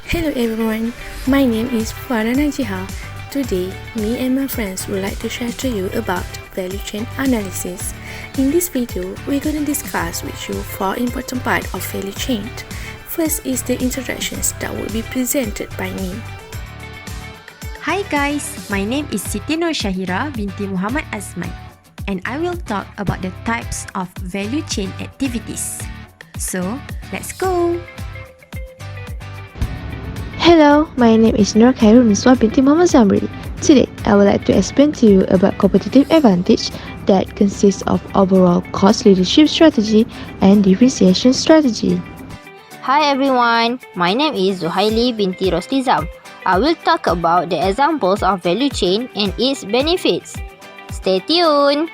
Hello everyone, my name is Farana Jiha. Today, me and my friends would like to share to you about value chain analysis. In this video, we're going to discuss with you 4 important parts of value chain. First is the introductions that will be presented by me. Hi guys, my name is Siti Nur Shahira binti Muhammad Azman, and I will talk about the types of value chain activities. So, let's go! Hello, my name is Nur Khairul Miswah binti Muhammad Zamri. Today, I would like to explain to you about competitive advantage that consists of overall cost leadership strategy and differentiation strategy. Hi everyone, my name is Zuhaili binti Rostizam. I will talk about the examples of value chain and its benefits. Stay tuned!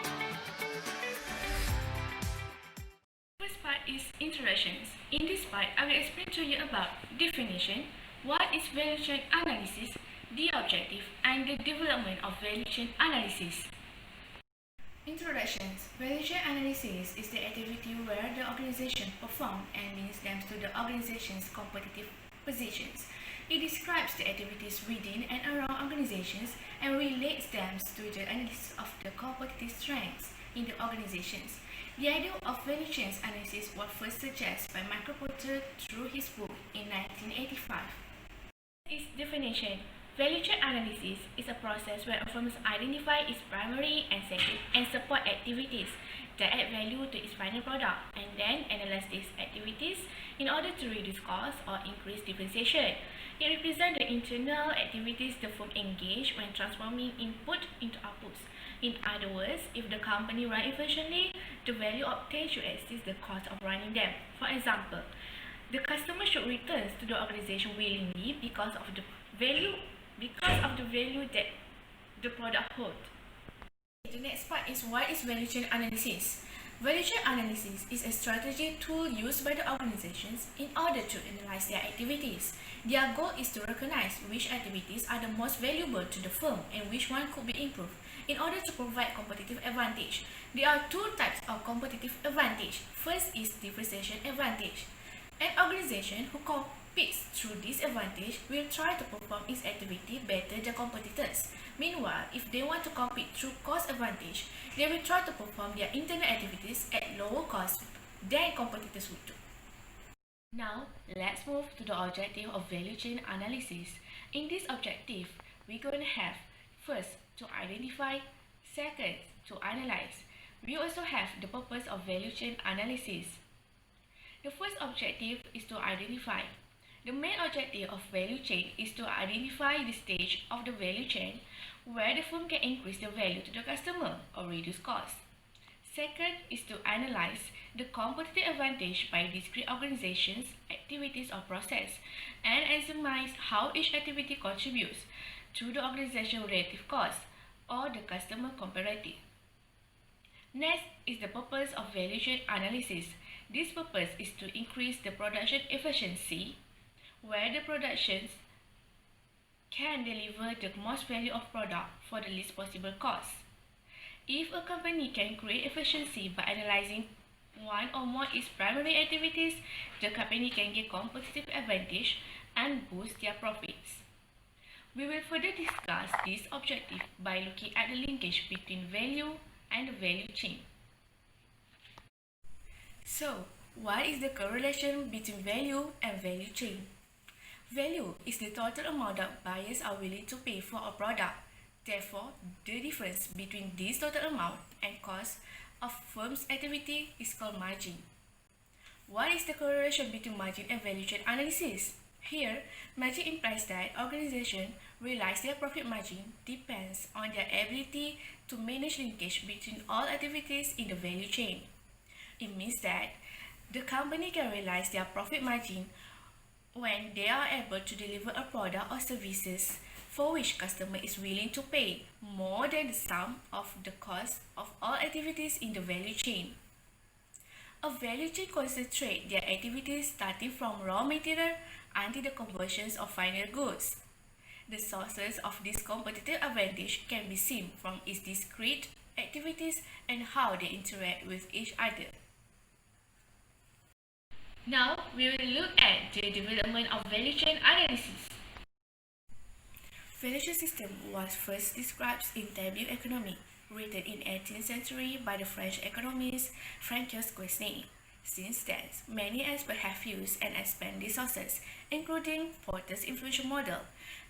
First part is introductions. In this part, I will explain to you about definition, what is value chain analysis, the objective, and the development of value chain analysis. Introductions. Value chain analysis is the activity where the organization performs and links them to the organization's competitive positions. It describes the activities within and around organizations and relates them to the analysis of the competitive strengths in the organizations. The idea of value chain analysis was first suggested by Michael Porter through his book in 1985. Its definition. Value chain analysis is a process where a firm identifies its primary and second and support activities that add value to its final product and then analyze these activities in order to reduce costs or increase differentiation. It represents the internal activities the firm engage when transforming input into outputs. In other words, if the company runs efficiently, the value obtained should exceed the cost of running them. For example, the customer should return to the organization willingly because of the value that the product holds. The next part is what is value chain analysis. Value chain analysis is a strategy tool used by the organizations in order to analyze their activities. Their goal is to recognize which activities are the most valuable to the firm and which one could be improved in order to provide competitive advantage. There are 2 types of competitive advantage. First is differentiation advantage. An organization who competes through this advantage will try to perform its activity better than competitors. Meanwhile, if they want to compete through cost advantage, they will try to perform their internal activities at lower cost than competitors would do. Now, let's move to the objective of value chain analysis. In this objective, we're going to have first, to identify, second, to analyze. We also have the purpose of value chain analysis. The first objective is to identify. The main objective of value chain is to identify the stage of the value chain where the firm can increase the value to the customer or reduce costs. Second is to analyze the competitive advantage by discrete organizations, activities or process, and examine how each activity contributes to the organization's relative cost or the customer comparative. Next is the purpose of value chain analysis. This purpose is to increase the production efficiency, where the productions can deliver the most value of product for the least possible cost. If a company can create efficiency by analyzing one or more its primary activities, the company can gain competitive advantage and boost their profits. We will further discuss this objective by looking at the linkage between value and the value chain. So, what is the correlation between value and value chain? Value is the total amount that buyers are willing to pay for a product. Therefore, the difference between this total amount and cost of firm's activity is called margin. What is the correlation between margin and value chain analysis? Here, margin implies that organizations realize their profit margin depends on their ability to manage linkage between all activities in the value chain. It means that the company can realize their profit margin when they are able to deliver a product or services for which customer is willing to pay more than the sum of the cost of all activities in the value chain. A value chain concentrates their activities starting from raw material until the conversions of final goods. The sources of this competitive advantage can be seen from its discrete activities and how they interact with each other. Now, we will look at the development of value chain analysis. Value chain system was first described in tableau economy, written in 18th century by the French economist Francois Quesnay. Since then, many experts have used and expanded these sources, including Porter's influential model,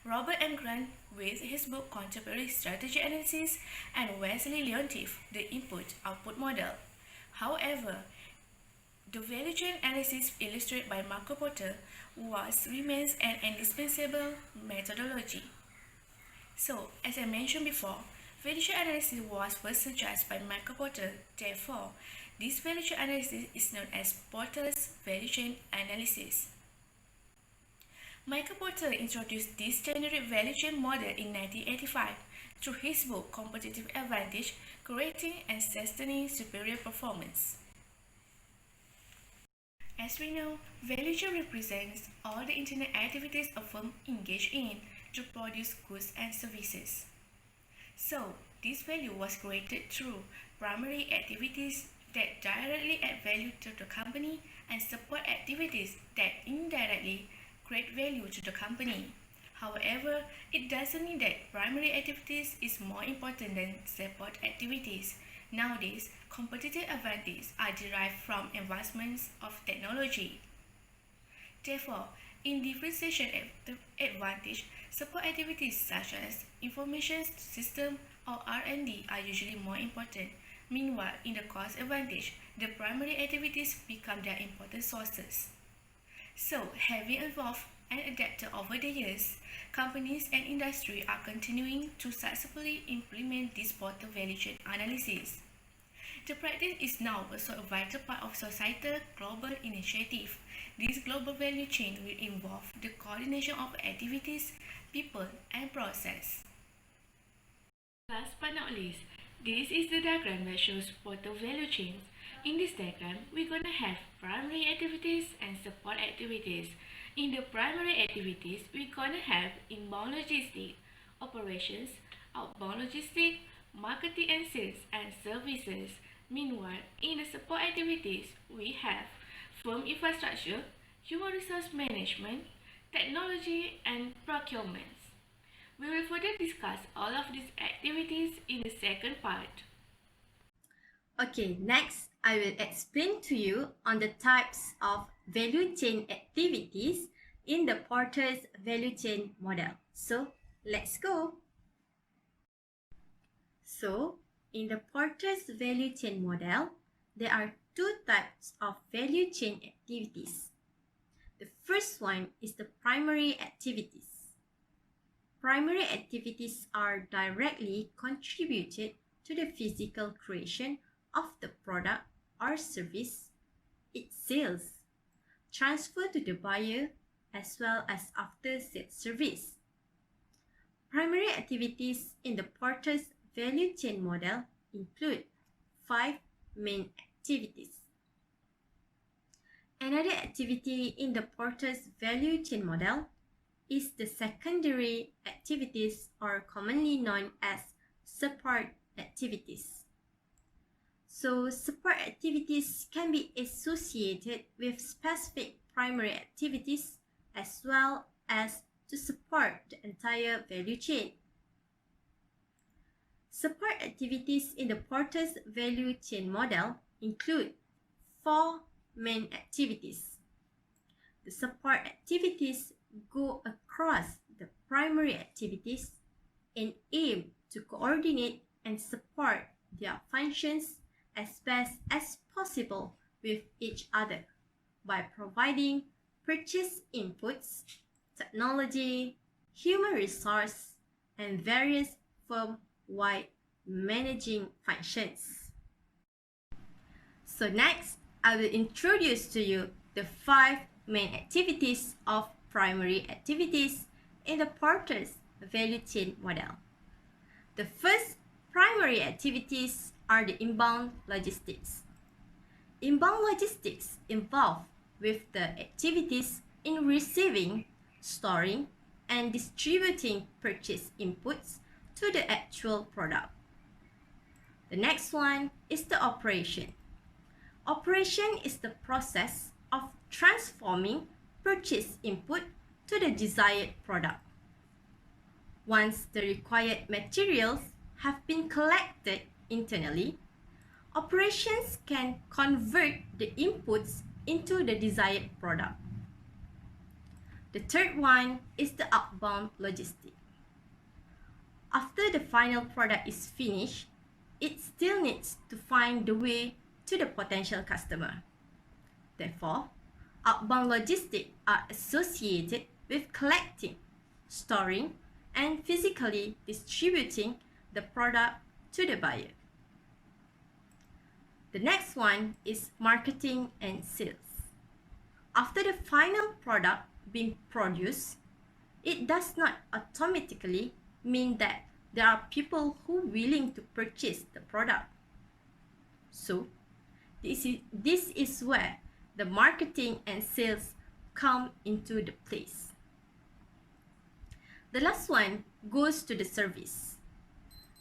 Robert M. Grant with his book Contemporary Strategy Analysis, and Wesley Leontief, the Input-Output model. However, the value chain analysis illustrated by Marco Porter remains an indispensable methodology. So, as I mentioned before, value chain analysis was first suggested by Marco Porter. Therefore, this value chain analysis is known as Porter's value chain analysis. Michael Porter introduced this generic value chain model in 1985 through his book Competitive Advantage, Creating and Sustaining Superior Performance. As we know, value chain represents all the internet activities a firm engage in to produce goods and services. So, this value was created through primary activities that directly add value to the company and support activities that indirectly create value to the company. However, it doesn't mean that primary activities is more important than support activities. Nowadays, competitive advantages are derived from advancements of technology. Therefore, in differentiation advantage, support activities such as information system or R&D are usually more important. Meanwhile, in the cost advantage, the primary activities become their important sources. So, having evolved and adapted over the years, companies and industry are continuing to successfully implement this Porter value chain analysis. The practice is now also a vital part of societal global initiative. This global value chain will involve the coordination of activities, people, and process. Last but not least, this is the diagram that shows Porter value chains. In this diagram, we're going to have primary activities and support activities. In the primary activities, we're going to have inbound logistics, operations, outbound logistics, marketing and sales, and services. Meanwhile, in the support activities, we have firm infrastructure, human resource management, technology, and procurement. We will further discuss all of these activities in the second part. Okay, next I will explain to you on the types of value chain activities in the Porter's value chain model. So, let's go. So, in the Porter's value chain model, there are two types of value chain activities. The first one is the primary activities. Primary activities are directly contributed to the physical creation of the product or service, its sales, transfer to the buyer, as well as after-sales service. Primary activities in the Porter's value chain model include 5 main activities. Another activity in the Porter's value chain model is the secondary activities, or commonly known as support activities. So, support activities can be associated with specific primary activities as well as to support the entire value chain. Support activities in the Porter's value chain model include 4 main activities. The support activities go across the primary activities and aim to coordinate and support their functions as best as possible with each other by providing purchase inputs, technology, human resource, and various firm-wide managing functions. So next, I will introduce to you the 5 main activities of primary activities in the Porter's value chain model. The first primary activities are the inbound logistics. Inbound logistics involve with the activities in receiving, storing, and distributing purchase inputs to the actual product. The next one is the operation. Operation is the process of transforming purchase input to the desired product. Once the required materials have been collected internally, operations can convert the inputs into the desired product. The third one is the outbound logistics. After the final product is finished, it still needs to find the way to the potential customer. Therefore, outbound logistics are associated with collecting, storing, and physically distributing the product to the buyer. The next one is marketing and sales. After the final product being produced, it does not automatically mean that there are people who are willing to purchase the product. So, this is where the marketing and sales come into the place. The last one goes to the service.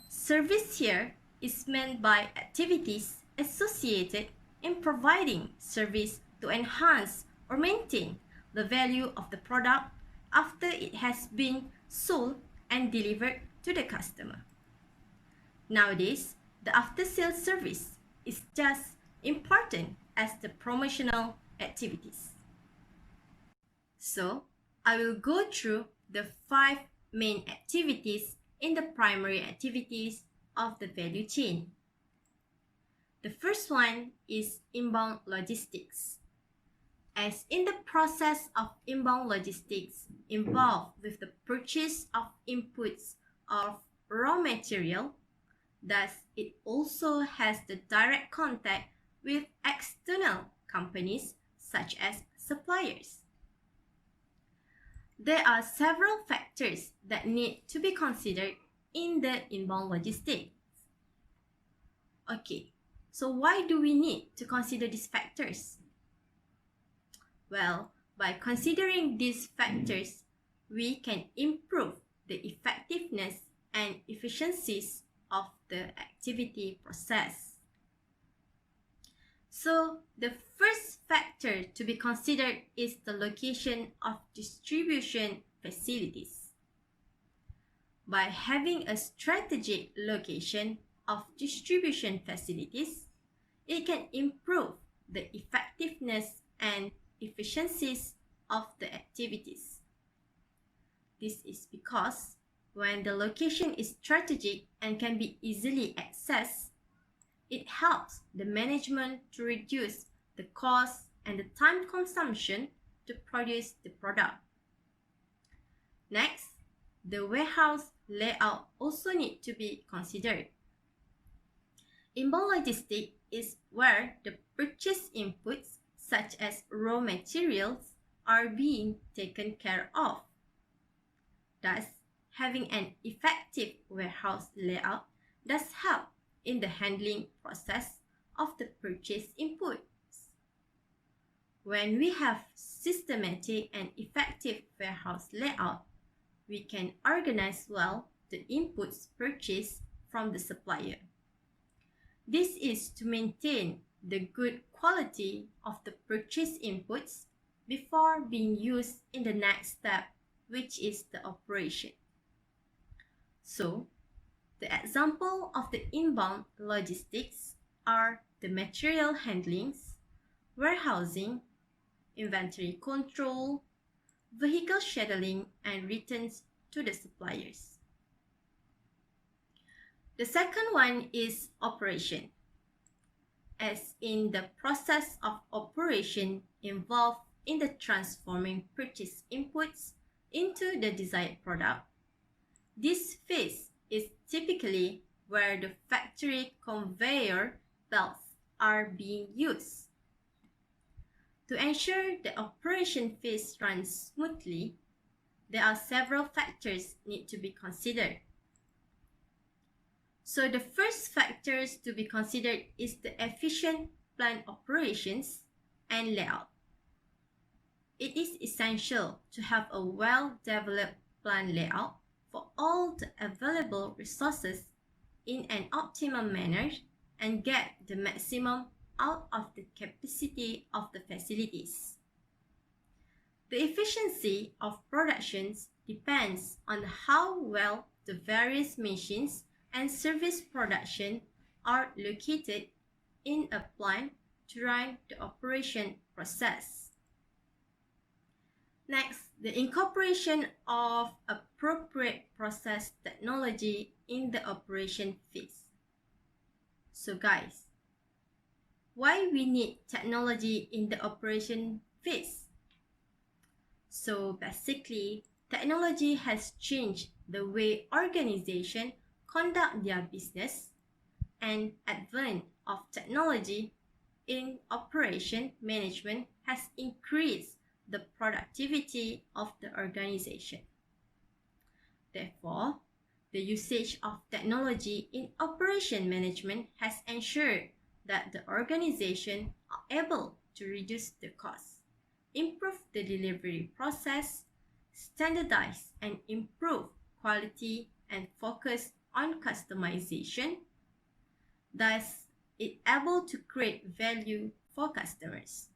Service here is meant by activities associated in providing service to enhance or maintain the value of the product after it has been sold and delivered to the customer. Nowadays, the after-sales service is just important as the promotional activities. So, I will go through the 5 main activities in the primary activities of the value chain. The first one is inbound logistics. As in the process of inbound logistics involved with the purchase of inputs of raw material, thus it also has the direct contact with external companies such as suppliers. There are several factors that need to be considered in the inbound logistics. Okay, so why do we need to consider these factors? Well, by considering these factors, we can improve the effectiveness and efficiencies of the activity process. So, the first factor to be considered is the location of distribution facilities. By having a strategic location of distribution facilities, it can improve the effectiveness and efficiencies of the activities. This is because when the location is strategic and can be easily accessed, it helps the management to reduce the cost and the time consumption to produce the product. Next, the warehouse layout also needs to be considered. Inbound logistics is where the purchase inputs such as raw materials are being taken care of. Thus, having an effective warehouse layout does help in the handling process of the purchase inputs. When we have systematic and effective warehouse layout, we can organize well the inputs purchased from the supplier. This is to maintain the good quality of the purchase inputs before being used in the next step, which is the operation. So, the example of the inbound logistics are the material handlings, warehousing, inventory control, vehicle scheduling, and returns to the suppliers. The second one is operation. As in the process of operation involved in the transforming purchase inputs into the desired product, this phase is typically where the factory conveyor belts are being used. To ensure the operation phase runs smoothly, there are several factors need to be considered. So the first factors to be considered is the efficient plant operations and layout. It is essential to have a well-developed plant layout for all the available resources in an optimum manner and get the maximum out of the capacity of the facilities. The efficiency of productions depends on how well the various machines and service production are located in a plant to run the operation process. Next, the incorporation of appropriate process technology in the operation phase. So guys, why we need technology in the operation phase? So basically, technology has changed the way organizations conduct their business, and advent of technology in operation management has increased the productivity of the organization. Therefore, the usage of technology in operation management has ensured that the organization are able to reduce the cost, improve the delivery process, standardize and improve quality, and focus on customization. Thus, it able to create value for customers.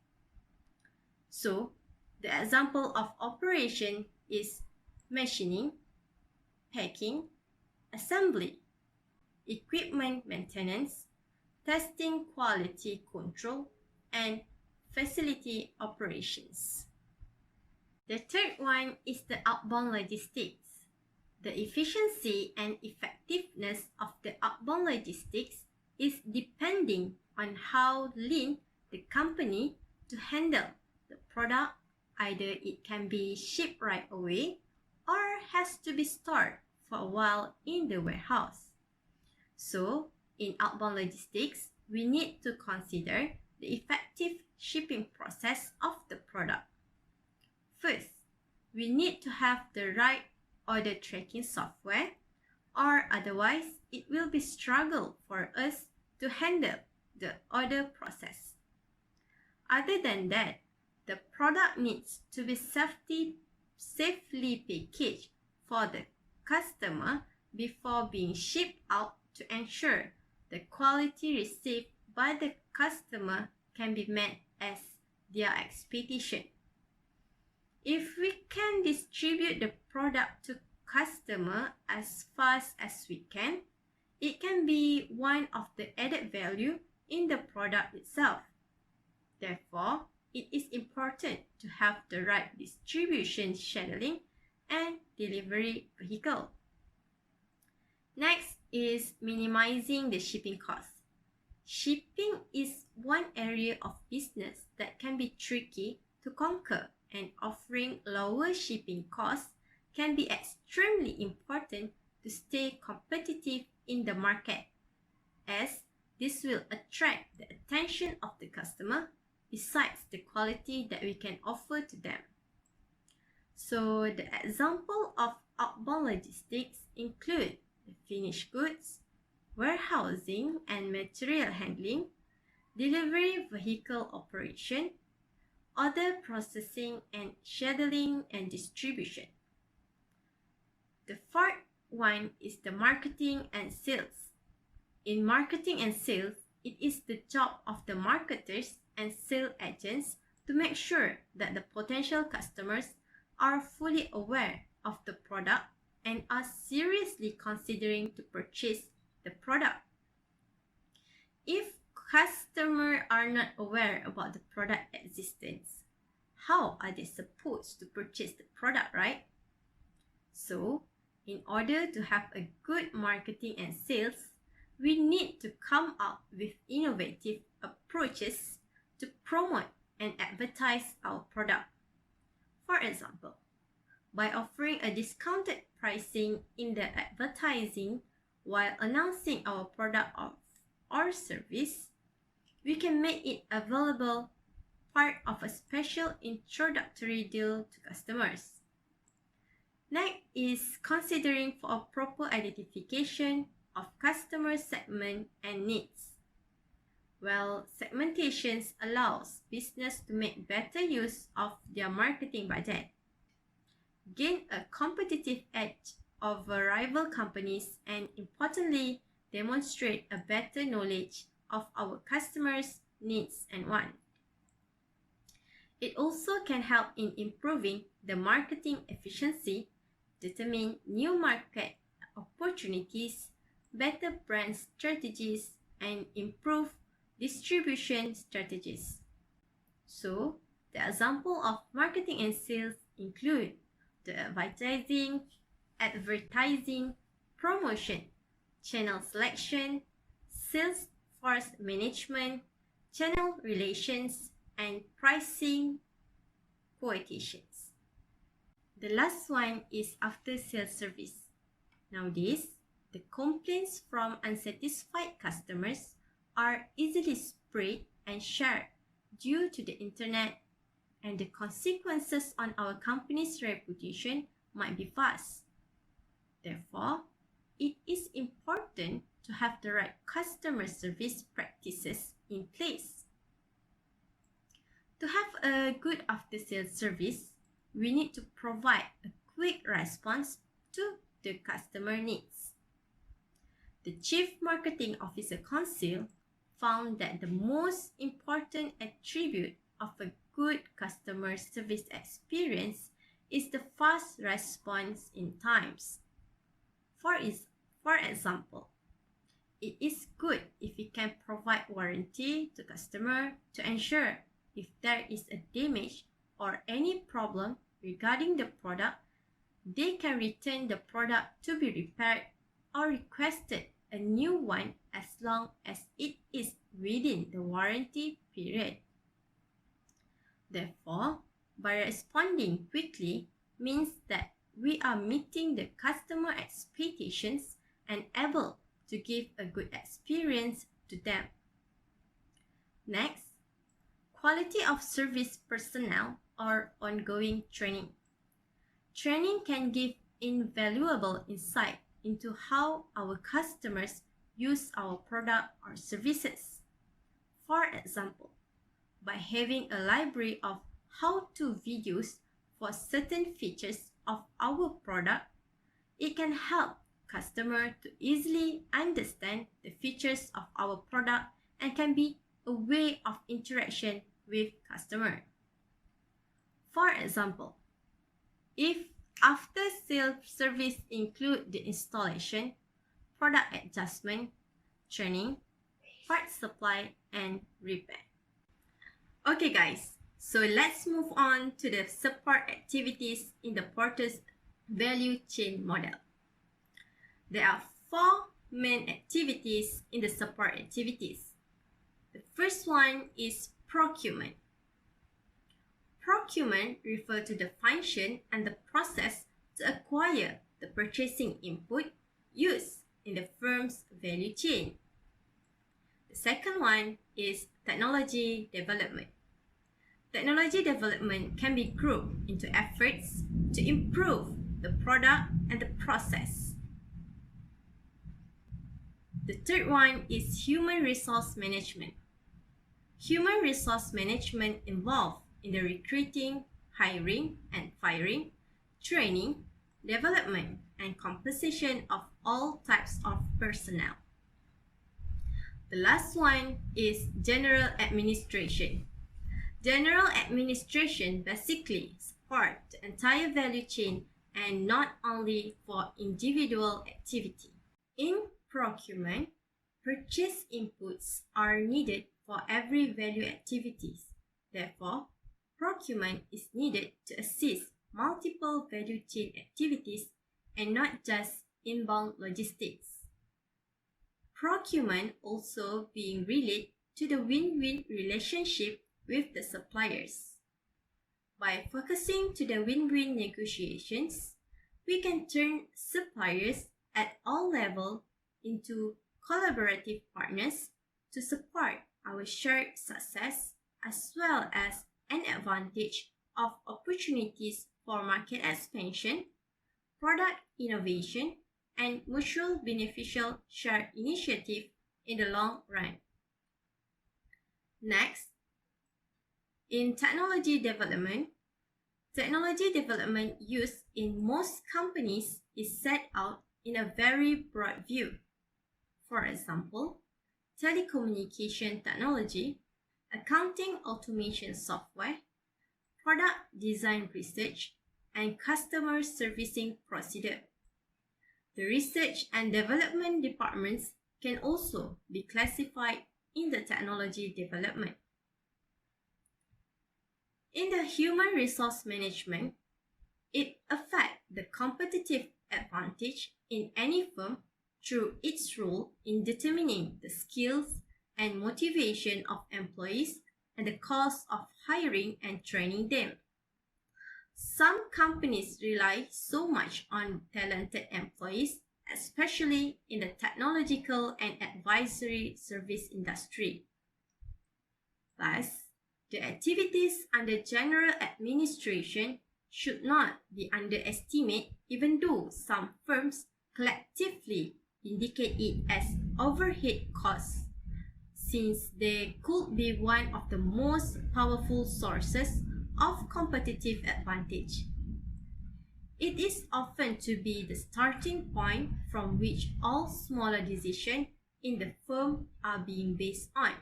So, the example of operation is machining, packing, assembly, equipment maintenance, testing quality control, and facility operations. The third one is the outbound logistics. The efficiency and effectiveness of the outbound logistics is depending on how lean the company to handle the product. Either it can be shipped right away or has to be stored for a while in the warehouse. So, in outbound logistics, we need to consider the effective shipping process of the product. First, we need to have the right order tracking software, or otherwise it will be struggle for us to handle the order process. Other than that, the product needs to be safely packaged for the customer before being shipped out to ensure the quality received by the customer can be met as their expectation. If we can distribute the product to customer as fast as we can, it can be one of the added value in the product itself. Therefore, it is important to have the right distribution scheduling and delivery vehicle. Next is minimizing the shipping cost. Shipping is one area of business that can be tricky to conquer, and offering lower shipping costs can be extremely important to stay competitive in the market, as this will attract the attention of the customer besides the quality that we can offer to them. So the example of outbound logistics include the finished goods, warehousing and material handling, delivery vehicle operation, order processing and scheduling and distribution. The fourth one is the marketing and sales. In marketing and sales, it is the job of the marketers and sales agents to make sure that the potential customers are fully aware of the product and are seriously considering to purchase the product. If customers are not aware about the product existence, how are they supposed to purchase the product, right? So, in order to have a good marketing and sales, we need to come up with innovative approaches to promote and advertise our product. For example, by offering a discounted pricing in the advertising while announcing our product or service, we can make it available part of a special introductory deal to customers. Next is considering for a proper identification of customer segment and needs. Well, segmentations allows business to make better use of their marketing budget, gain a competitive edge over rival companies, and importantly, demonstrate a better knowledge of our customers' needs and wants. It also can help in improving the marketing efficiency, determine new market opportunities, better brand strategies, and improve distribution strategies. So, the example of marketing and sales include the advertising, promotion, channel selection, sales force management, channel relations, and pricing quotations. The last one is after sales service. Nowadays, the complaints from unsatisfied customers are easily spread and shared due to the internet, and the consequences on our company's reputation might be vast. Therefore, it is important to have the right customer service practices in place. To have a good after-sales service, we need to provide a quick response to the customer needs. The Chief Marketing Officer Council found that the most important attribute of a good customer service experience is the fast response in times. For example, it is good if we can provide warranty to customer to ensure if there is a damage or any problem regarding the product, they can return the product to be repaired or requested a new one as long as it is within the warranty period. Therefore, by responding quickly means that we are meeting the customer expectations and able to give a good experience to them. Next, quality of service personnel or ongoing training. Training can give invaluable insight into how our customers use our product or services. For example, by having a library of how-to videos for certain features of our product, it can help customers to easily understand the features of our product and can be a way of interaction with customer. For example, if after-sales service include the installation, product adjustment, training, part supply, and repair. Okay guys, so let's move on to the support activities in the Porter's value chain model. There are 4 main activities in the support activities. The first one is procurement. Procurement refers to the function and the process to acquire the purchasing input used in the firm's value chain. The second one is technology development. Technology development can be grouped into efforts to improve the product and the process. The third one is human resource management. Human resource management involves in the recruiting, hiring and firing, training, development, and compensation of all types of personnel. The last one is general administration. General administration basically supports the entire value chain and not only for individual activity. In procurement, purchase inputs are needed for every value activities. Therefore, procurement is needed to assist multiple value chain activities and not just inbound logistics. Procurement also being related to the win-win relationship with the suppliers. By focusing to the win-win negotiations, we can turn suppliers at all levels into collaborative partners to support our shared success as well as an advantage of opportunities for market expansion, product innovation, and mutual beneficial shared initiative in the long run. Next, in technology development used in most companies is set out in a very broad view. For example, telecommunication technology, accounting automation software, product design research, and customer servicing procedure. The research and development departments can also be classified in the technology development. In the human resource management, it affects the competitive advantage in any firm through its role in determining the skills and motivation of employees and the cost of hiring and training them. Some companies rely so much on talented employees, especially in the technological and advisory service industry. Thus, the activities under general administration should not be underestimated, even though some firms collectively indicate it as overhead costs, since they could be one of the most powerful sources of competitive advantage. It is often to be the starting point from which all smaller decisions in the firm are being based on.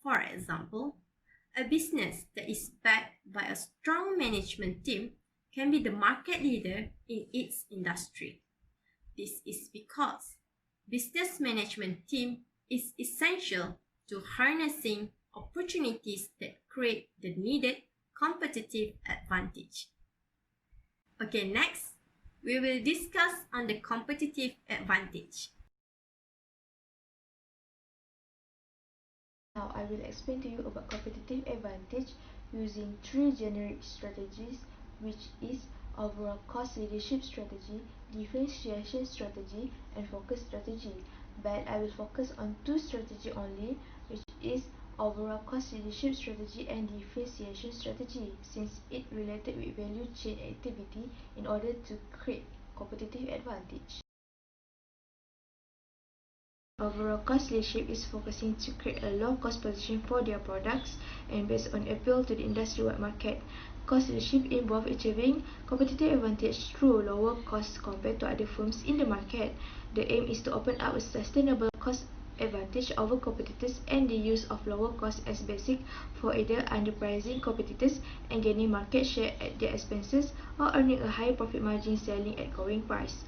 For example, a business that is backed by a strong management team can be the market leader in its industry. This is because business management team is essential to harnessing opportunities that create the needed competitive advantage. Okay, next, we will discuss on the competitive advantage. Now I will explain to you about competitive advantage using three generic strategies, which is overall cost leadership strategy, differentiation strategy, and focus strategy. But I will focus on two strategies only, which is overall cost leadership strategy and differentiation strategy, since it related with value chain activity in order to create competitive advantage. Overall cost leadership is focusing to create a low cost position for their products and based on appeal to the industry-wide market. Cost leadership involves achieving competitive advantage through lower costs compared to other firms in the market. The aim is to open up a sustainable cost advantage over competitors and the use of lower cost as basic for either underpricing competitors and gaining market share at their expenses or earning a high profit margin selling at going price.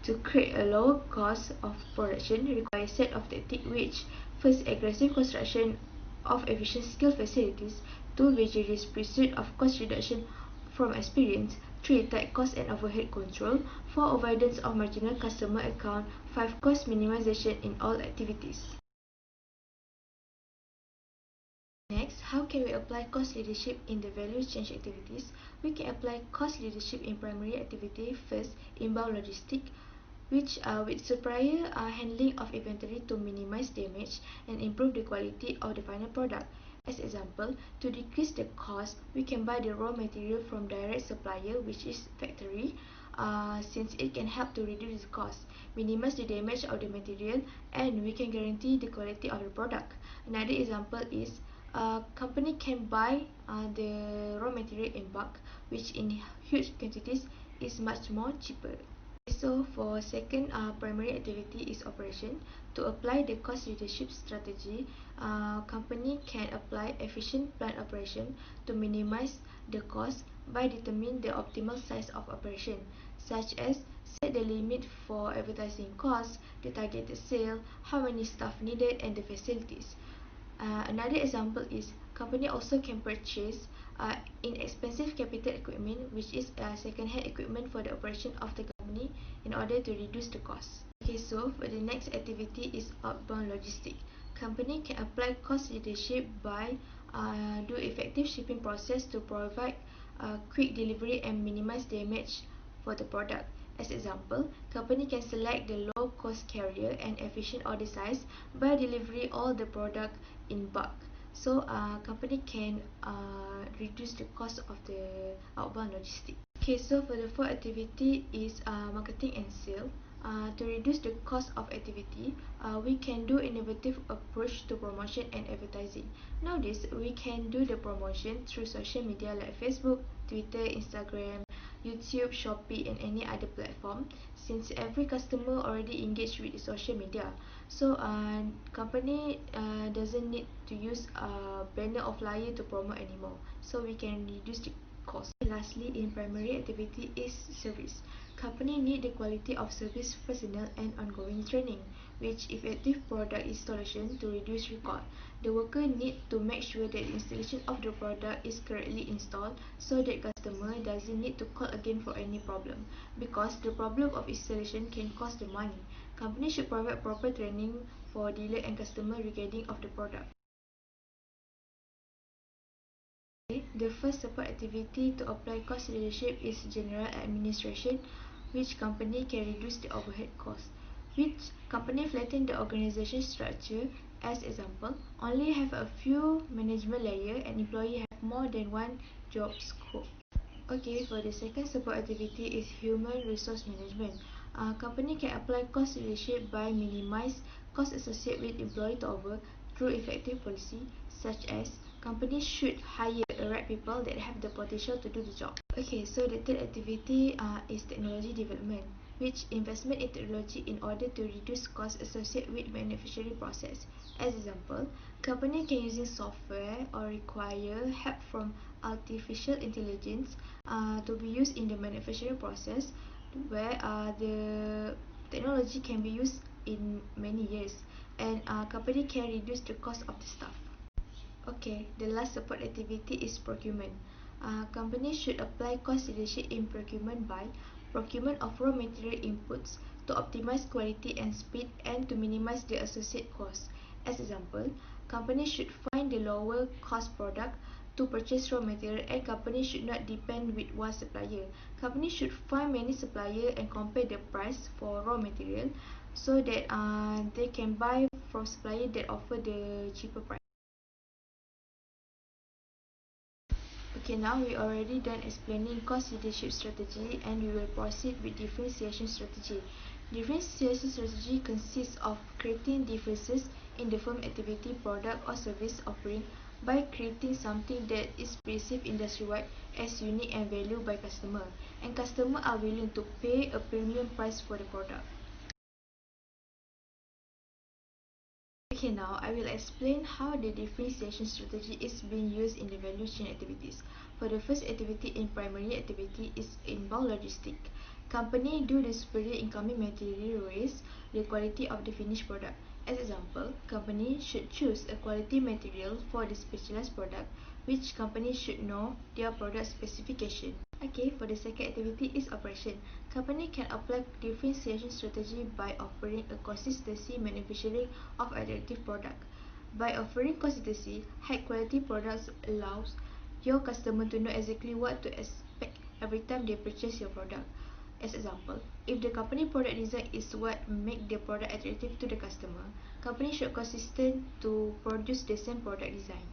To create a lower cost of production requires a set of tactics which first aggressive construction of efficient skill facilities, 2 vigorous pursuit of cost reduction from experience, 3 tight cost and overhead control, 4 avoidance of marginal customer account, 5 cost minimization in all activities. Next, how can we apply cost leadership in the value chain activities? We can apply cost leadership in primary activity. First, inbound logistics, which with superior handling of inventory to minimize damage and improve the quality of the final product. As example, to decrease the cost, we can buy the raw material from direct supplier, which is factory, since it can help to reduce the cost, minimize the damage of the material, and we can guarantee the quality of the product. Another example is a company can buy the raw material in bulk, which in huge quantities is much more cheaper. So for second primary activity is operation. To apply the cost leadership strategy, company can apply efficient plant operation to minimize the cost by determining the optimal size of operation, such as set the limit for advertising costs, the targeted sale, how many staff needed, and the facilities. Another example is company also can purchase inexpensive capital equipment, which is second-hand equipment for the operation of the company in order to reduce the cost. Okay, so for the next activity is outbound logistics. Company can apply cost leadership by do effective shipping process to provide quick delivery and minimize damage for the product. As example, company can select the low-cost carrier and efficient order size by delivery all the product in bulk. So, company can reduce the cost of the outbound logistics. Okay. Okay, so for the fourth activity is marketing and sale. To reduce the cost of activity, we can do innovative approach to promotion and advertising. Nowadays, we can do the promotion through social media like Facebook, Twitter, Instagram, YouTube, Shopee, and any other platform. Since every customer already engaged with the social media, so company doesn't need to use a banner or flyer to promote anymore. So we can reduce the cost. Lastly, in primary activity is service. Company need the quality of service personnel and ongoing training, which effective product installation to reduce recall. The worker need to make sure that the installation of the product is correctly installed so that customer doesn't need to call again for any problem, because the problem of installation can cost the money. Company should provide proper training for dealer and customer regarding of the product. The first support activity to apply cost leadership is general administration, which company can reduce the overhead cost. Which company flatten the organization structure, as example, only have a few management layer and employee have more than one job scope. Okay, for the second support activity is human resource management. Company can apply cost leadership by minimize cost associated with employee turnover through effective policy, such as companies should hire the right people that have the potential to do the job. Okay, so the third activity is technology development, which investment in technology in order to reduce costs associated with manufacturing process. As example, company can using software or require help from artificial intelligence to be used in the manufacturing process, where the technology can be used in many years, and company can reduce the cost of the staff. Okay, the last support activity is procurement. Companies should apply cost leadership in procurement by procurement of raw material inputs to optimize quality and speed and to minimize the associated costs. As example, companies should find the lower cost product to purchase raw material, and companies should not depend with one supplier. Companies should find many suppliers and compare the price for raw material so that they can buy from supplier that offer the cheaper price. Okay, now we already done explaining cost leadership strategy, and we will proceed with differentiation strategy. Differentiation strategy consists of creating differences in the firm activity, product or service offering by creating something that is perceived industry-wide as unique and valued by customer, and customers are willing to pay a premium price for the product. Okay, now I will explain how the differentiation strategy is being used in the value chain activities. For the first activity in primary activity is inbound logistics. Company do the superior incoming material raise the quality of the finished product. As example, company should choose a quality material for the specialized product, which company should know their product specification. Okay, for the second activity is operation. Company can apply differentiation strategy by offering a consistency manufacturing of attractive product. By offering consistency, high quality products allows your customer to know exactly what to expect every time they purchase your product. As example, if the company product design is what make the product attractive to the customer, company should consistent to produce the same product design.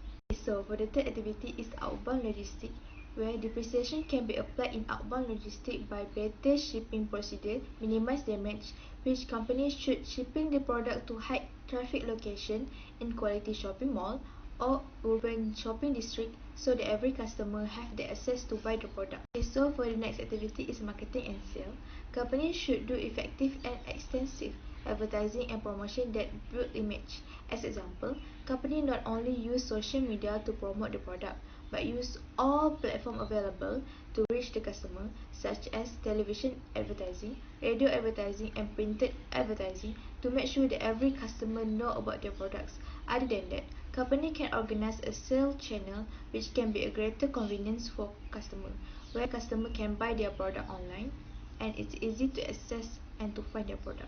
So for the third activity is outbound logistics, where depreciation can be applied in outbound logistics by better shipping procedure, minimize damage, which companies should shipping the product to high traffic location in quality shopping mall or urban shopping district so that every customer have the access to buy the product. Okay, so for the next activity is marketing and sale. Companies should do effective and extensive advertising and promotion that build image. As example, company not only use social media to promote the product, but use all platform available to reach the customer, such as television advertising, radio advertising, and printed advertising to make sure that every customer know about their products. Other than that, company can organize a sale channel which can be a greater convenience for customer, where customer can buy their product online and it's easy to access and to find their product.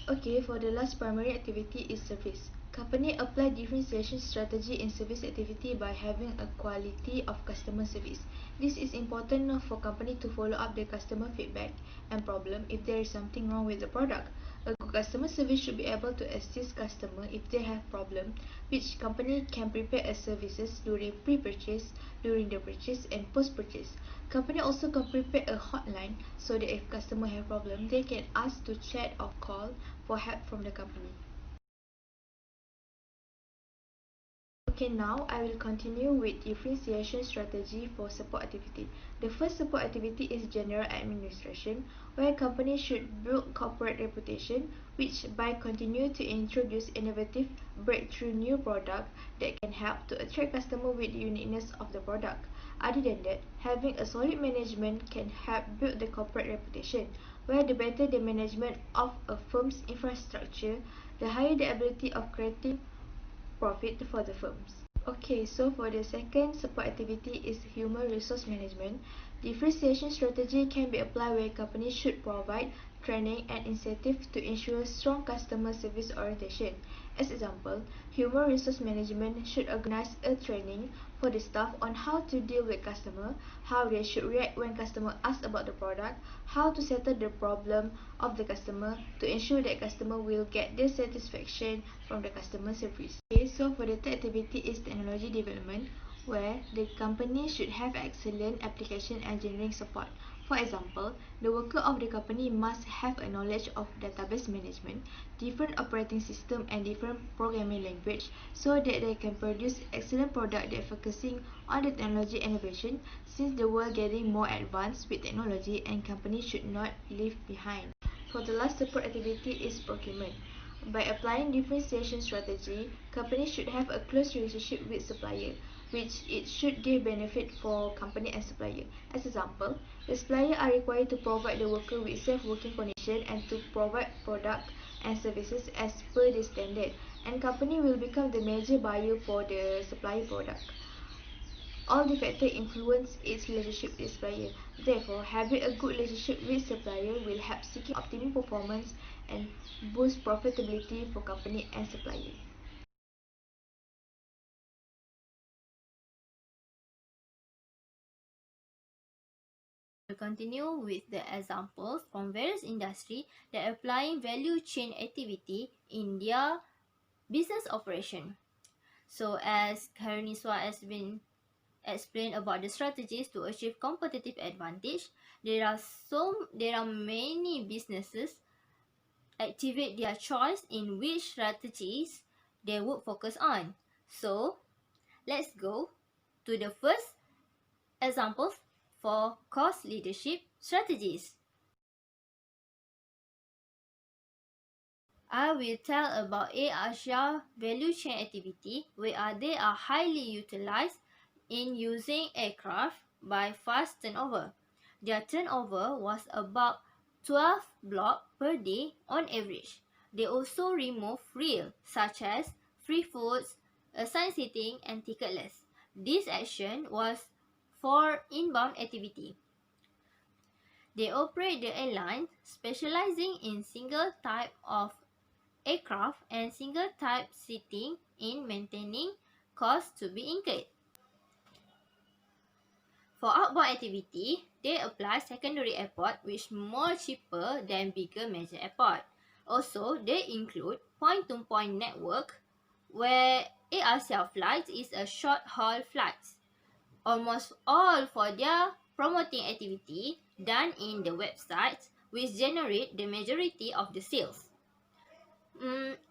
Okay, for the last primary activity is service. Company apply differentiation strategy in service activity by having a quality of customer service. This is important for company to follow up the customer feedback and problem if there is something wrong with the product. A good Customer service should be able to assist customer if they have problem, which company can prepare as services during pre-purchase, during the purchase and post-purchase. Company also can prepare a hotline so that if customer have problem, they can ask to chat or call for help from the company. Okay, now I will continue with differentiation strategy for support activity. The first support activity is general administration, where companies should build corporate reputation, which by continue to introduce innovative breakthrough new product that can help to attract customer with the uniqueness of the product. Other than that, having a solid management can help build the corporate reputation, where the better the management of a firm's infrastructure, the higher the ability of creating profit for the firms. Okay, so for the second support activity is human resource management. Differentiation strategy can be applied where companies should provide training and incentive to ensure strong customer service orientation. As example, human resource management should organize a training for the staff on how to deal with customer, how they should react when customer asks about the product, how to settle the problem of the customer to ensure that customer will get the satisfaction from the customer service. Okay, so for the third activity is technology development, where the company should have excellent application engineering support. For example, the worker of the company must have a knowledge of database management, different operating system and different programming language so that they can produce excellent product that focusing on the technology innovation, since the world getting more advanced with technology and companies should not leave behind. For the last support activity is procurement. By applying differentiation strategy, companies should have a close relationship with supplier, which it should give benefit for company and supplier. As example, the supplier are required to provide the worker with safe working condition and to provide product and services as per the standard, and company will become the major buyer for the supplier product. All the factors influence its relationship with supplier. Therefore, having a good relationship with supplier will help seeking optimum performance and boost profitability for company and supplier. We'll continue with the examples from various industries that are applying value chain activity in their business operation. So as Karuniswa has been explained about the strategies to achieve competitive advantage, there are many businesses activate their choice in which strategies they would focus on. So let's go to the first examples for cost leadership strategies. I will tell about Asia value chain activity where they are highly utilized in using aircraft by fast turnover. Their turnover was about 12 blocks per day on average. They also remove frills such as free foods, assigned seating and ticketless. This action was for inbound activity. They operate the airline specializing in single type of aircraft and single type seating in maintaining costs to be incurred. For outbound activity, they apply secondary airport which more cheaper than bigger major airport. Also, they include point-to-point network where AirAsia flights is a short haul flights. Almost all for their promoting activity done in the websites which generate the majority of the sales.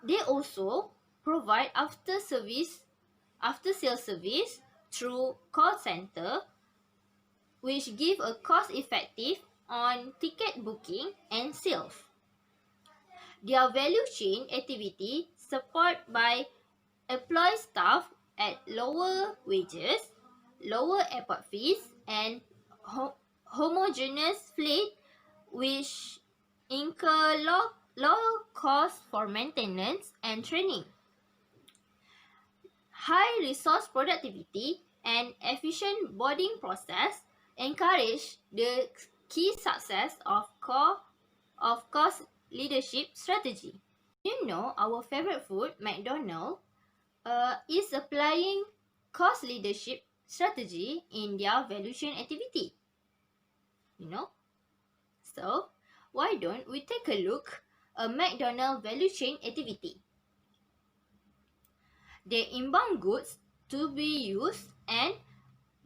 They also provide after sales service through call center which give a cost effective on ticket booking and sales. Their value chain activity support by employ staff at lower wages, lower airport fees and homogeneous fleet which incur low cost for maintenance and training. High resource productivity and efficient boarding process encourage the key success of cost leadership strategy. You know, our favorite food, McDonald's, is applying cost leadership strategy in their value chain activity. You know? So, why don't we take a look a McDonald's value chain activity. They inbound goods to be used and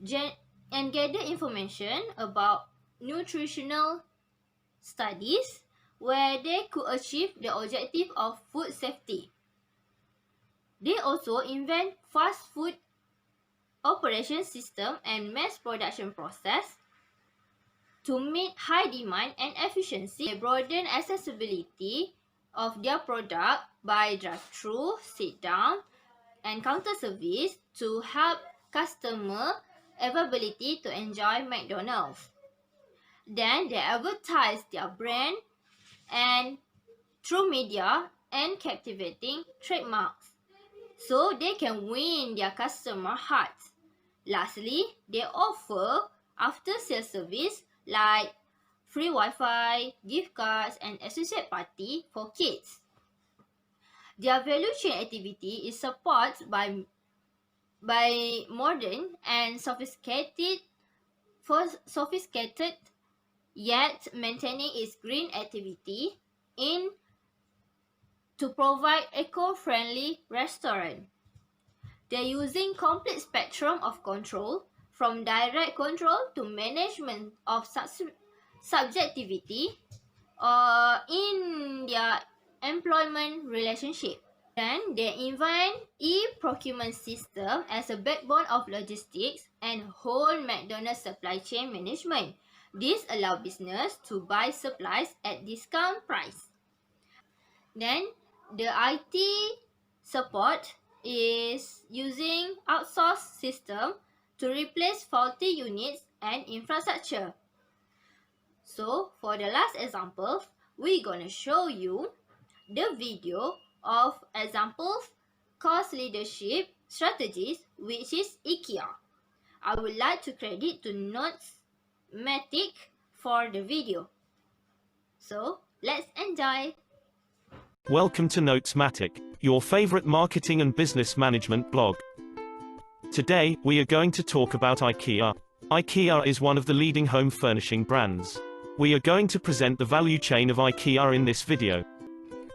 gather information about nutritional studies where they could achieve the objective of food safety. They also invent fast food operation system and mass production process to meet high demand and efficiency. They broaden accessibility of their product by drive-through, sit-down, and counter service to help customer availability to enjoy McDonald's. Then they advertise their brand and through media and captivating trademarks so they can win their customer hearts. Lastly, they offer after-sales service like free Wi-Fi, gift cards, and associate party for kids. Their value chain activity is supported by modern and sophisticated yet maintaining its green activity in to provide eco-friendly restaurant. They're using complete spectrum of control from direct control to management of subjectivity in their employment relationship. Then they invent e-procurement system as a backbone of logistics and whole McDonald's supply chain management. This allows business to buy supplies at discount price. Then the IT support is using outsourced system to replace faulty units and infrastructure. So for the last example, we're gonna show you the video of examples cost leadership strategies, which is IKEA. I would like to credit to Notesmatic for the video. So let's enjoy. Welcome to Notesmatic, your favorite marketing and business management blog. Today, we are going to talk about IKEA. IKEA is one of the leading home furnishing brands. We are going to present the value chain of IKEA in this video.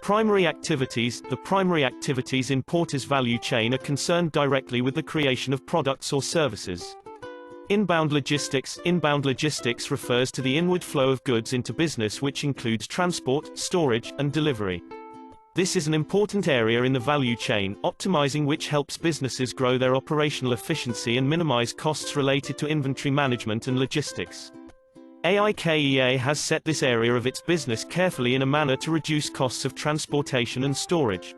The primary activities in Porter's value chain are concerned directly with the creation of products or services. Inbound logistics refers to the inward flow of goods into business, which includes transport, storage, and delivery. This is an important area in the value chain, optimizing which helps businesses grow their operational efficiency and minimize costs related to inventory management and logistics. IKEA has set this area of its business carefully in a manner to reduce costs of transportation and storage.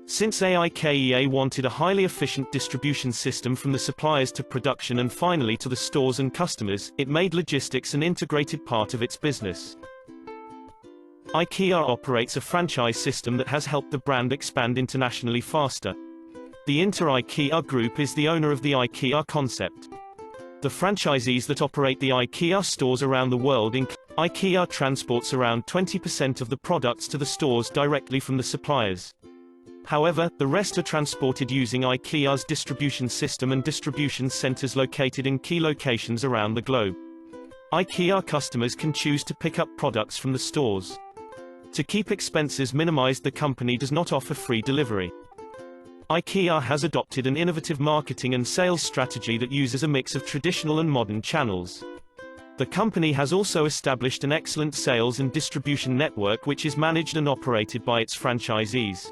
Since IKEA wanted a highly efficient distribution system from the suppliers to production and finally to the stores and customers, it made logistics an integrated part of its business. IKEA operates a franchise system that has helped the brand expand internationally faster. The IKEA Group is the owner of the IKEA concept. The franchisees that operate the IKEA stores around the world include IKEA transports around 20% of the products to the stores directly from the suppliers. However, the rest are transported using IKEA's distribution system and distribution centers located in key locations around the globe. IKEA customers can choose to pick up products from the stores. To keep expenses minimized, the company does not offer free delivery. IKEA has adopted an innovative marketing and sales strategy that uses a mix of traditional and modern channels. The company has also established an excellent sales and distribution network which is managed and operated by its franchisees.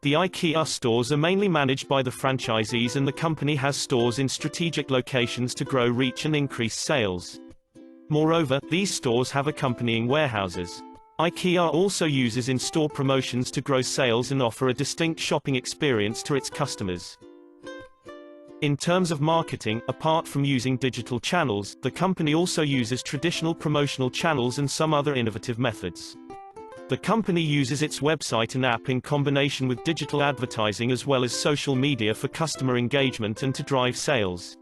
The IKEA stores are mainly managed by the franchisees, and the company has stores in strategic locations to grow reach and increase sales. Moreover, these stores have accompanying warehouses. IKEA also uses in-store promotions to grow sales and offer a distinct shopping experience to its customers. In terms of marketing, apart from using digital channels, the company also uses traditional promotional channels and some other innovative methods. The company uses its website and app in combination with digital advertising as well as social media for customer engagement and to drive sales.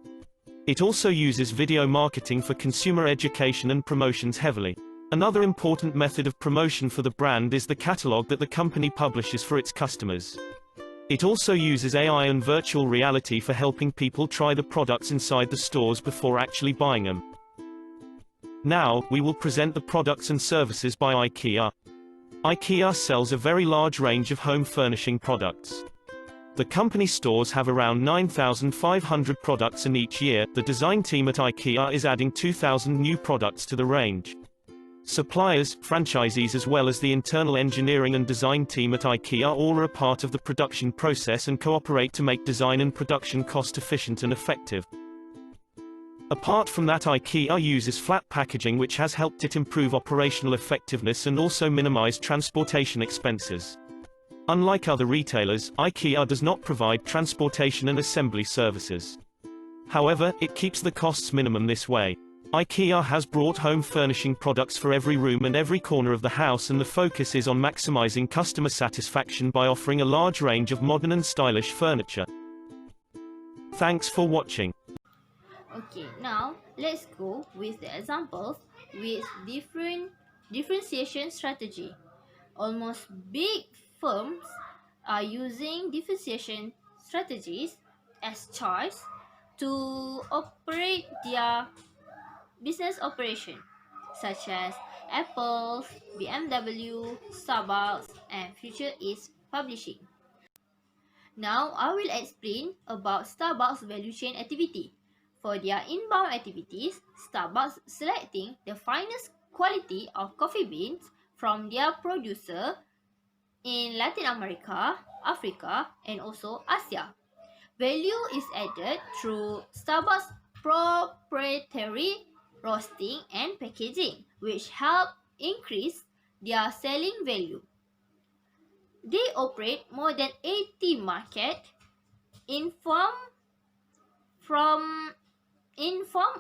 It also uses video marketing for consumer education and promotions heavily. Another important method of promotion for the brand is the catalog that the company publishes for its customers. It also uses AI and virtual reality for helping people try the products inside the stores before actually buying them. Now, we will present the products and services by IKEA. IKEA sells a very large range of home furnishing products. The company stores have around 9,500 products, and each year, the design team at IKEA is adding 2,000 new products to the range. Suppliers, franchisees as well as the internal engineering and design team at IKEA all are a part of the production process and cooperate to make design and production cost efficient and effective. Apart from that, IKEA uses flat packaging, which has helped it improve operational effectiveness and also minimize transportation expenses. Unlike other retailers, IKEA does not provide transportation and assembly services. However, it keeps the costs minimum this way. IKEA has brought home furnishing products for every room and every corner of the house, and the focus is on maximizing customer satisfaction by offering a large range of modern and stylish furniture. Thanks for watching. Okay, now let's go with the examples with differentiation strategy. Almost big firms are using differentiation strategies as choice to operate their business operation, such as Apple, BMW, Starbucks, and Future East Publishing. Now, I will explain about Starbucks value chain activity. For their inbound activities, Starbucks selecting the finest quality of coffee beans from their producer in Latin America, Africa, and also Asia. Value is added through Starbucks proprietary roasting and packaging, which help increase their selling value. They operate more than 80 markets in form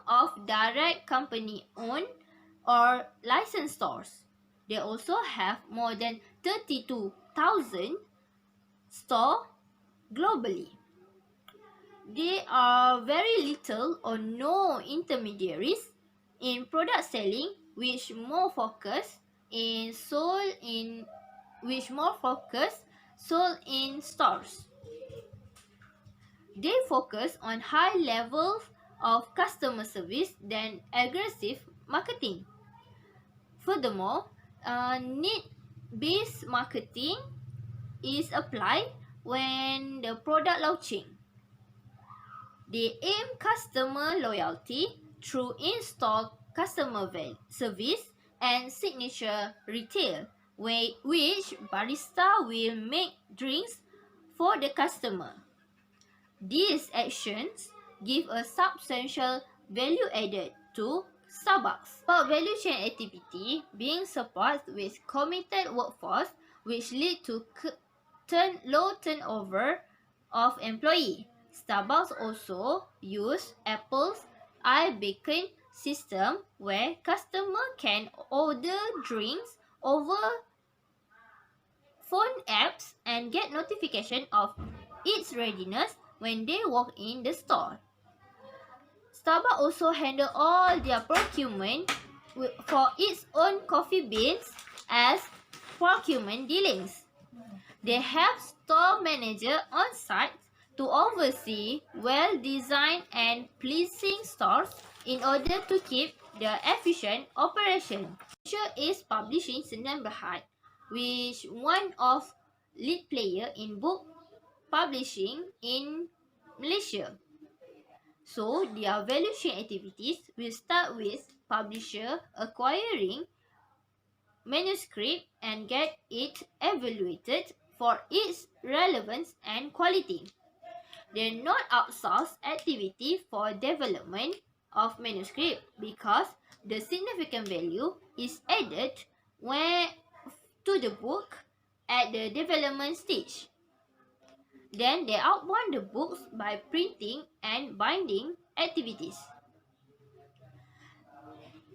of direct company-owned or licensed stores. They also have more than 32,000 stores globally. There are very little or no intermediaries in product selling, which more focus sold in stores. They focus on high levels of customer service than aggressive marketing. Furthermore, need-based marketing is applied when the product launching. They aim customer loyalty through in-store customer service and signature retail, which barista will make drinks for the customer. These actions give a substantial value added to Starbucks. About value chain activity being supported with committed workforce, which lead to low turnover of employee. Starbucks also use Apple's iBeacon system, where customer can order drinks over phone apps and get notification of its readiness when they walk in the store. Starbucks also handle all their procurement for its own coffee beans as procurement dealings. They have store manager on site to oversee well-designed and pleasing stores in order to keep the efficient operation. Future is publishing Sdn Bhd, which one of lead player in book publishing in Malaysia. So, their value chain activities will start with publisher acquiring manuscript and get it evaluated for its relevance and quality. They not outsource activity for development of manuscript because the significant value is added to the book at the development stage. Then they outbound the books by printing and binding activities.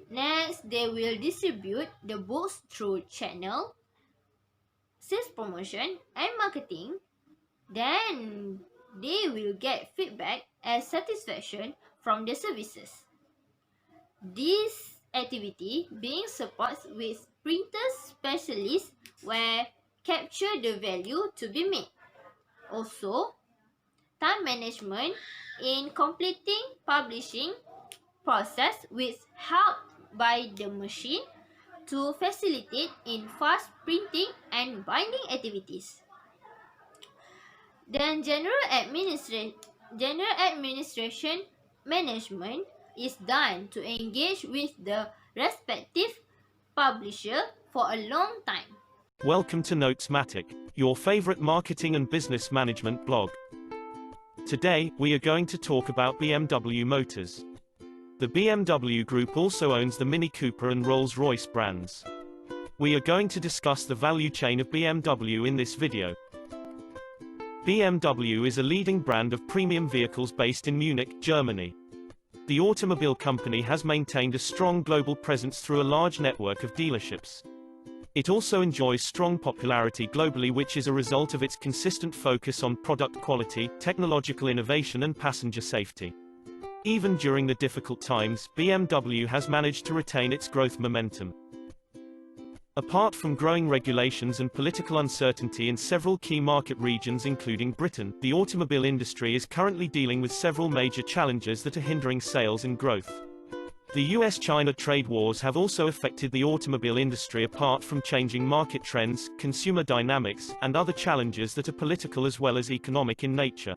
Next, they will distribute the books through channel, sales promotion, and marketing. Then they will get feedback and satisfaction from the services. This activity being supported with printers specialists where capture the value to be made. Also, time management in completing publishing process with help by the machine to facilitate in fast printing and binding activities. Then general administration management is done to engage with the respective publisher for a long time. Welcome to Notesmatic, your favorite marketing and business management blog. Today, we are going to talk about BMW Motors. The BMW Group also owns the Mini Cooper and Rolls-Royce brands. We are going to discuss the value chain of BMW in this video. BMW is a leading brand of premium vehicles based in Munich, Germany. The automobile company has maintained a strong global presence through a large network of dealerships. It also enjoys strong popularity globally, which is a result of its consistent focus on product quality, technological innovation and passenger safety. Even during the difficult times, BMW has managed to retain its growth momentum. Apart from growing regulations and political uncertainty in several key market regions including Britain, the automobile industry is currently dealing with several major challenges that are hindering sales and growth. The US-China trade wars have also affected the automobile industry apart from changing market trends, consumer dynamics, and other challenges that are political as well as economic in nature.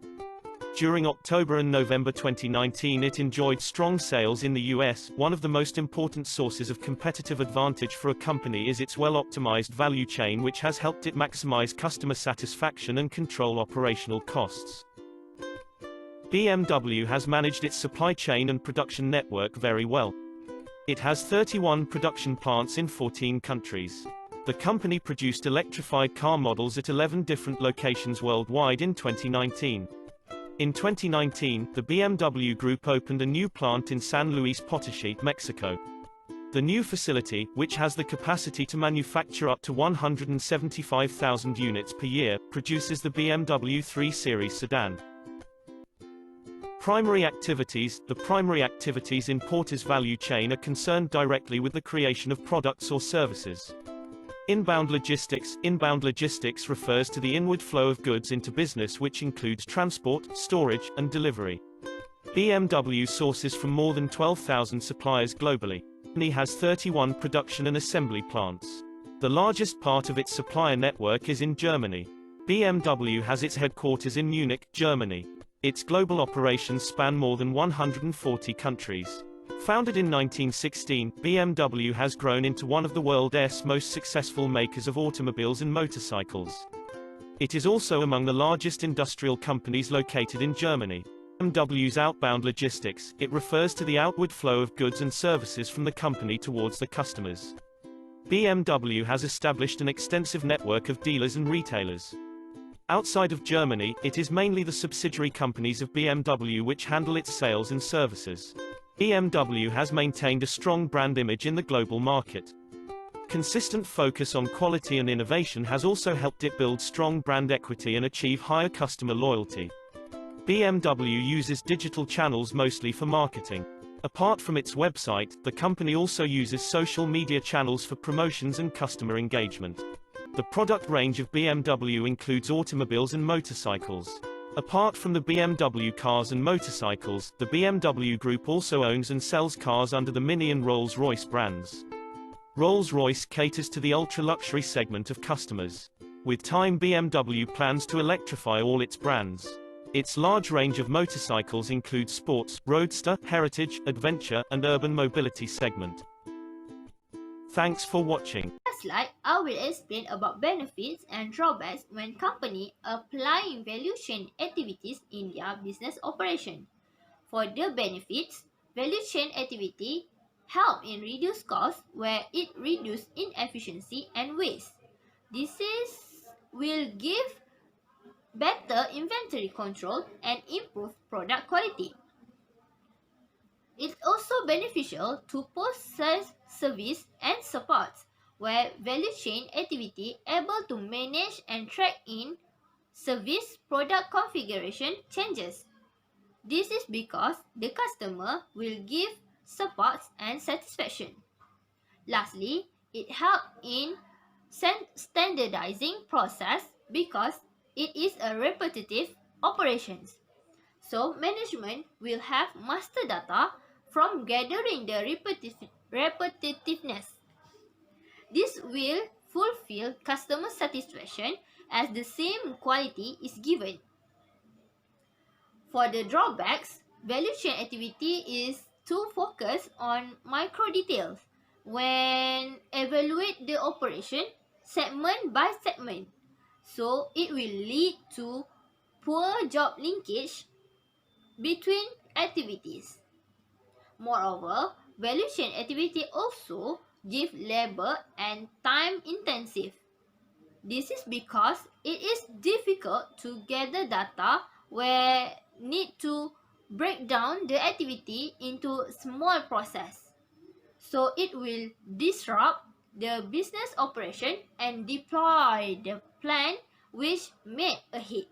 During October and November 2019 it enjoyed strong sales in the US. One of the most important sources of competitive advantage for a company is its well-optimized value chain, which has helped it maximize customer satisfaction and control operational costs. BMW has managed its supply chain and production network very well. It has 31 production plants in 14 countries. The company produced electrified car models at 11 different locations worldwide in 2019. In 2019, the BMW Group opened a new plant in San Luis Potosí, Mexico. The new facility, which has the capacity to manufacture up to 175,000 units per year, produces the BMW 3 Series sedan. Primary activities. The primary activities in Porter's value chain are concerned directly with the creation of products or services. Inbound logistics. Inbound logistics refers to the inward flow of goods into business, which includes transport, storage, and delivery. BMW sources from more than 12,000 suppliers globally. It has 31 production and assembly plants. The largest part of its supplier network is in Germany. BMW has its headquarters in Munich, Germany. Its global operations span more than 140 countries. Founded in 1916, BMW has grown into one of the world's most successful makers of automobiles and motorcycles. It is also among the largest industrial companies located in Germany. BMW's outbound logistics. It refers to the outward flow of goods and services from the company towards the customers. BMW has established an extensive network of dealers and retailers. Outside of Germany, it is mainly the subsidiary companies of BMW which handle its sales and services. BMW has maintained a strong brand image in the global market. Consistent focus on quality and innovation has also helped it build strong brand equity and achieve higher customer loyalty. BMW uses digital channels mostly for marketing. Apart from its website, the company also uses social media channels for promotions and customer engagement. The product range of BMW includes automobiles and motorcycles. Apart from the BMW cars and motorcycles, the BMW Group also owns and sells cars under the Mini and Rolls-Royce brands. Rolls-Royce caters to the ultra-luxury segment of customers. With time, BMW plans to electrify all its brands. Its large range of motorcycles includes sports, roadster, heritage, adventure, and urban mobility segment. Thanks for watching. Next slide, I will explain about benefits and drawbacks when company applying value chain activities in their business operation. For the benefits, value chain activity help in reduce costs where it reduce inefficiency and waste. Will give better inventory control and improve product quality. It's also beneficial to post-sales service and support, where value chain activity able to manage and track in service product configuration changes. This is because the customer will give support and satisfaction. Lastly, it helps in standardizing process because it is a repetitive operations. So management will have master data from gathering the repetitiveness. This will fulfill customer satisfaction as the same quality is given. For the drawbacks, value chain activity is to focus on micro details when evaluate the operation segment by segment. So it will lead to poor job linkage between activities. Moreover, value chain activity also give labor and time intensive. This is because it is difficult to gather data where need to break down the activity into small process. So it will disrupt the business operation and deploy the plan which made ahead.